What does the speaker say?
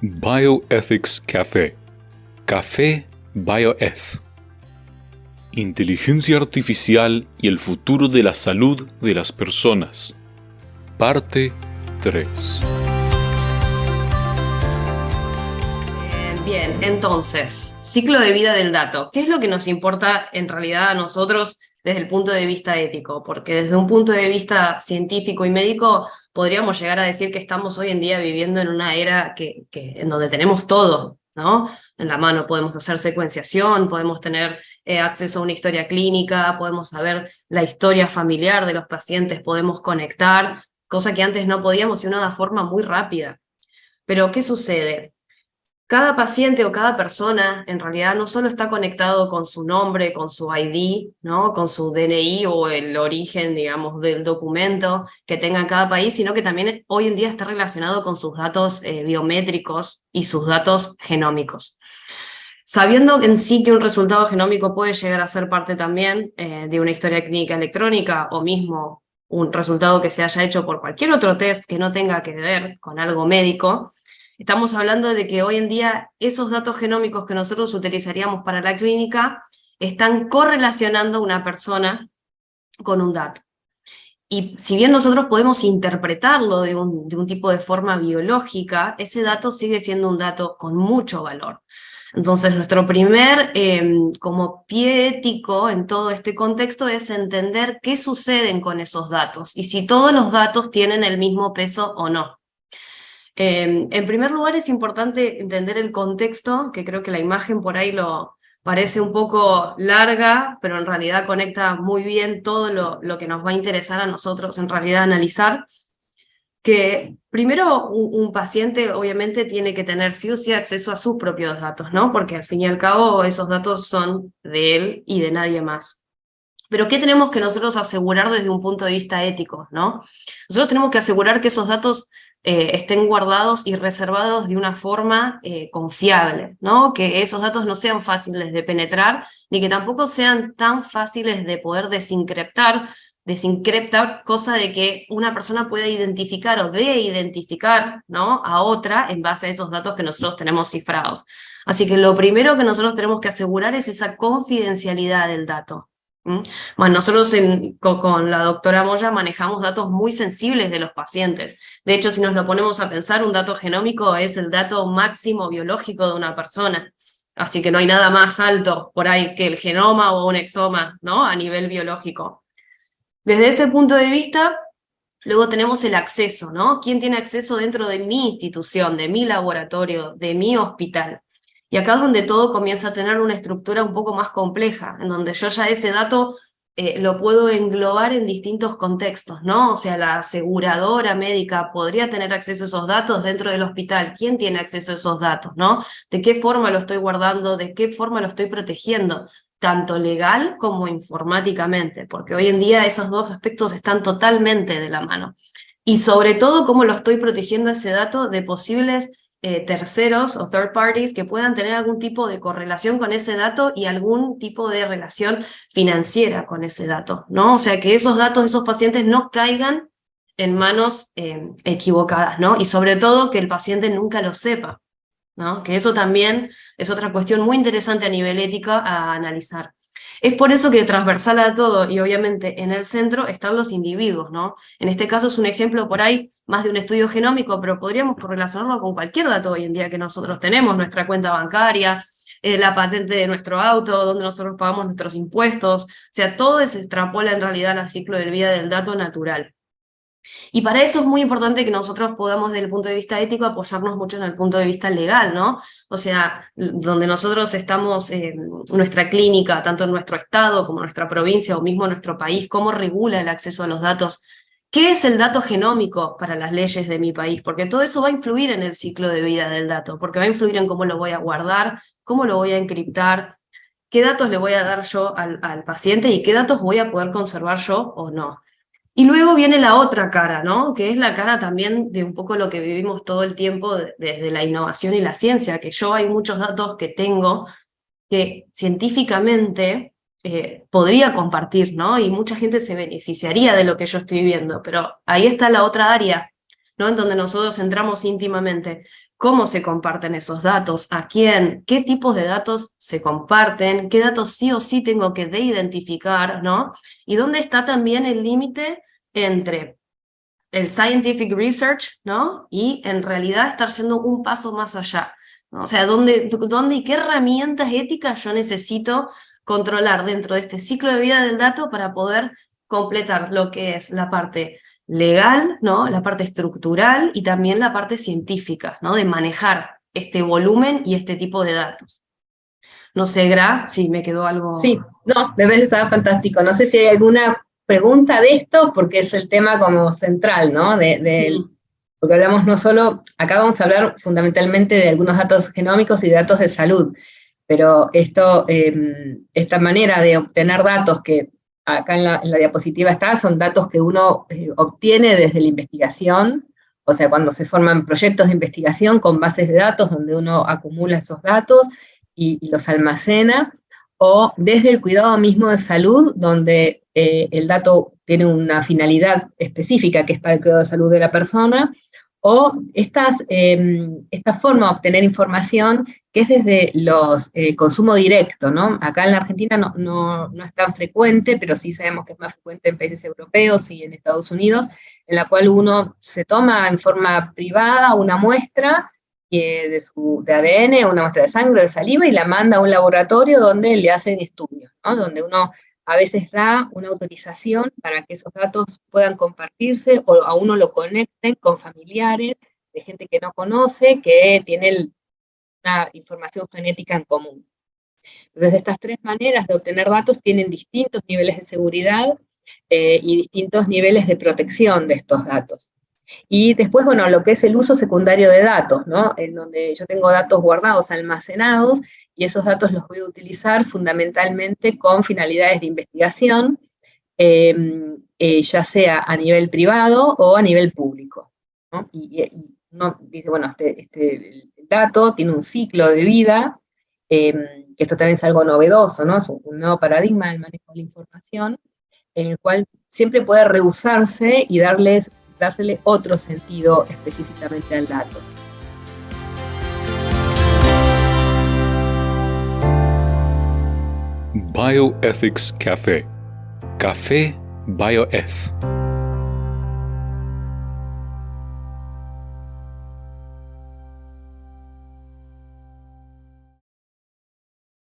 Bioethics Café. Café Bioeth. Inteligencia artificial y el futuro de la salud de las personas. Parte 3. Bien, entonces, ciclo de vida del dato. ¿Qué es lo que nos importa en realidad a nosotros desde el punto de vista ético? Porque desde un punto de vista científico y médico podríamos llegar a decir que estamos hoy en día viviendo en una era en donde tenemos todo, ¿no? En la mano podemos hacer secuenciación, podemos tener acceso a una historia clínica, podemos saber la historia familiar de los pacientes, podemos conectar, cosa que antes no podíamos y de una forma muy rápida. Pero, ¿qué sucede? Cada paciente o cada persona en realidad no solo está conectado con su nombre, con su ID, ¿no? Con su DNI o el origen, digamos, del documento que tenga en cada país, sino que también hoy en día está relacionado con sus datos biométricos y sus datos genómicos. Sabiendo en sí que un resultado genómico puede llegar a ser parte también de una historia clínica electrónica o mismo un resultado que se haya hecho por cualquier otro test que no tenga que ver con algo médico, estamos hablando de que hoy en día esos datos genómicos que nosotros utilizaríamos para la clínica están correlacionando a una persona con un dato. Y si bien nosotros podemos interpretarlo de un tipo de forma biológica, ese dato sigue siendo un dato con mucho valor. Entonces, nuestro primer como pie ético en todo este contexto es entender qué suceden con esos datos y si todos los datos tienen el mismo peso o no. En primer lugar es importante entender el contexto, que creo que la imagen por ahí lo parece un poco larga, pero en realidad conecta muy bien todo lo que nos va a interesar a nosotros en realidad analizar. Que primero un paciente obviamente tiene que tener sí o sí acceso a sus propios datos, ¿no? Porque al fin y al cabo esos datos son de él y de nadie más. Pero ¿qué tenemos que nosotros asegurar desde un punto de vista ético, ¿no? Nosotros tenemos que asegurar que esos datos estén guardados y reservados de una forma confiable, ¿no? Que esos datos no sean fáciles de penetrar, ni que tampoco sean tan fáciles de poder desencriptar, cosa de que una persona pueda identificar o de identificar, ¿no? A otra en base a esos datos que nosotros tenemos cifrados. Así que lo primero que nosotros tenemos que asegurar es esa confidencialidad del dato. Bueno, nosotros con la doctora Moya manejamos datos muy sensibles de los pacientes. De hecho, si nos lo ponemos a pensar, un dato genómico es el dato máximo biológico de una persona. Así que no hay nada más alto por ahí que el genoma o un exoma, ¿no? A nivel biológico. Desde ese punto de vista, luego tenemos el acceso, ¿no? ¿Quién tiene acceso dentro de mi institución, de mi laboratorio, de mi hospital? Y acá es donde todo comienza a tener una estructura un poco más compleja, en donde yo ya ese dato lo puedo englobar en distintos contextos, ¿no? O sea, la aseguradora médica podría tener acceso a esos datos dentro del hospital. ¿Quién tiene acceso a esos datos, no? ¿De qué forma lo estoy guardando? ¿De qué forma lo estoy protegiendo? Tanto legal como informáticamente, porque hoy en día esos dos aspectos están totalmente de la mano. Y sobre todo, cómo lo estoy protegiendo ese dato de posibles terceros o third parties que puedan tener algún tipo de correlación con ese dato y algún tipo de relación financiera con ese dato, ¿no? O sea, que esos datos de esos pacientes no caigan en manos equivocadas, ¿no? Y sobre todo que el paciente nunca lo sepa, ¿no? Que eso también es otra cuestión muy interesante a nivel ética a analizar. Es por eso que transversal a todo, y obviamente en el centro, están los individuos, ¿no? En este caso es un ejemplo por ahí más de un estudio genómico, pero podríamos correlacionarlo con cualquier dato hoy en día que nosotros tenemos, nuestra cuenta bancaria, la patente de nuestro auto, donde nosotros pagamos nuestros impuestos, o sea, todo se extrapola en realidad al ciclo de vida del dato natural. Y para eso es muy importante que nosotros podamos, desde el punto de vista ético, apoyarnos mucho en el punto de vista legal, ¿no? O sea, donde nosotros estamos, nuestra clínica, tanto en nuestro estado como en nuestra provincia o mismo en nuestro país, cómo regula el acceso a los datos. ¿Qué es el dato genómico para las leyes de mi país? Porque todo eso va a influir en el ciclo de vida del dato, porque va a influir en cómo lo voy a guardar, cómo lo voy a encriptar, qué datos le voy a dar yo al paciente y qué datos voy a poder conservar yo o no. Y luego viene la otra cara, ¿no? Que es la cara también de un poco lo que vivimos todo el tiempo desde la innovación y la ciencia, que yo hay muchos datos que tengo que científicamente podría compartir, ¿no? Y mucha gente se beneficiaría de lo que yo estoy viendo, pero ahí está la otra área, ¿no? En donde nosotros entramos íntimamente. ¿Cómo se comparten esos datos? ¿A quién? ¿Qué tipos de datos se comparten? ¿Qué datos sí o sí tengo que de-identificar, ¿no? Y dónde está también el límite entre el scientific research, ¿no? Y en realidad estar yendo un paso más allá, ¿no? O sea, ¿dónde y qué herramientas éticas yo necesito controlar dentro de este ciclo de vida del dato para poder completar lo que es la parte legal, ¿no? La parte estructural y también la parte científica, ¿no? De manejar este volumen y este tipo de datos. No sé, Gra, si me quedó algo... Sí, no, me parece que estaba fantástico. No sé si hay alguna pregunta de esto, porque es el tema como central, ¿no? Porque hablamos no solo, acá vamos a hablar fundamentalmente de algunos datos genómicos y datos de salud, pero esta manera de obtener datos que acá en la diapositiva está, son datos que uno obtiene desde la investigación, o sea, cuando se forman proyectos de investigación con bases de datos donde uno acumula esos datos y los almacena, o desde el cuidado mismo de salud, donde el dato tiene una finalidad específica que es para el cuidado de salud de la persona, o esta forma de obtener información que es desde los consumo directo, ¿no? Acá en la Argentina no es tan frecuente, pero sí sabemos que es más frecuente en países europeos y en Estados Unidos, en la cual uno se toma en forma privada una muestra de ADN, una muestra de sangre, de saliva, y la manda a un laboratorio donde le hacen estudios, ¿no? Donde uno a veces da una autorización para que esos datos puedan compartirse o a uno lo conecten con familiares de gente que no conoce, que tiene una información genética en común. Entonces, estas tres maneras de obtener datos tienen distintos niveles de seguridad y distintos niveles de protección de estos datos. Y después, bueno, lo que es el uso secundario de datos, ¿no? En donde yo tengo datos guardados, almacenados, y esos datos los voy a utilizar fundamentalmente con finalidades de investigación, ya sea a nivel privado o a nivel público, ¿no? Y uno dice, bueno, este dato tiene un ciclo de vida, que esto también es algo novedoso, ¿no? Es un nuevo paradigma del manejo de la información, en el cual siempre puede reusarse y dársele otro sentido específicamente al dato. Bioethics Café. Café Bioeth.